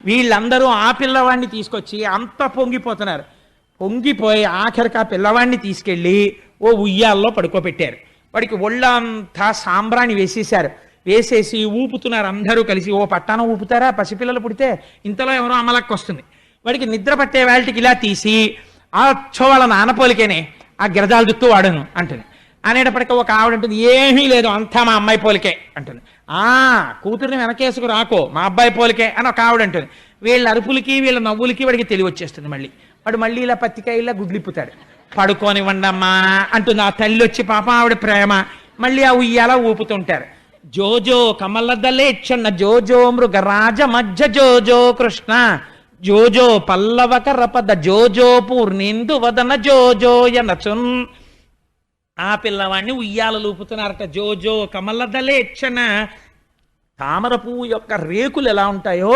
వీళ్ళందరూ ఆ పిల్లవాడిని తీసుకొచ్చి అంత పొంగిపోతున్నారు. పొంగిపోయి ఆఖరికి ఆ పిల్లవాడిని తీసుకెళ్ళి ఓ ఉయ్యాల్లో పడుకోబెట్టారు. వాడికి ఒళ్ళంతా సాంబ్రాణి వేసేశారు. వేసేసి ఊపుతున్నారు అందరూ కలిసి. ఓ పట్టాన ఊపుతారా పసిపిల్లలు పుడితే? ఇంతలో ఎవరో అమలక్కి వస్తుంది. వాడికి నిద్ర పట్టే వాళ్ళకి ఇలా తీసి ఆ వాళ్ళ నాన్న పోలికేనే, ఆ గిరజాల దుత్తు వాడును అంటుంది. అనేటప్పటికీ ఒక ఆవిడ ఉంటుంది, ఏమీ లేదు అంతా మా అమ్మాయి పోలికే అంటుంది. కూతుర్ని వెనకేసుకు రాకో, మా అబ్బాయి పోలికే అని ఒక ఆవిడ అంటుంది. వీళ్ళ అరుపులకి వీళ్ళ నవ్వులకి వాడికి తెలివి వచ్చేస్తుంది. వాడు మళ్ళీ ఇలా పత్తికాయలా గుడ్లిప్పుతాడు. పడుకోనివ్వండమ్మా అంటుంది ఆ తల్లి వచ్చి. పాపం ఆవిడ ప్రేమ. మళ్ళీ ఆ ఉయ్యాల ఊపుతుంటారు. జోజో కమలదలేచ్చన్న జోజో మృగరాజ మధ్య జోజో కృష్ణ జోజో పల్లవకర పద జోజో పూర్ణిందు వదన జోజోయనచున్. ఆ పిల్లవాడిని ఉయ్యాలలు ఊపుతున్నారట. జోజో కమలదలేచ్చన, తామర పువ్వు యొక్క రేకులు ఎలా ఉంటాయో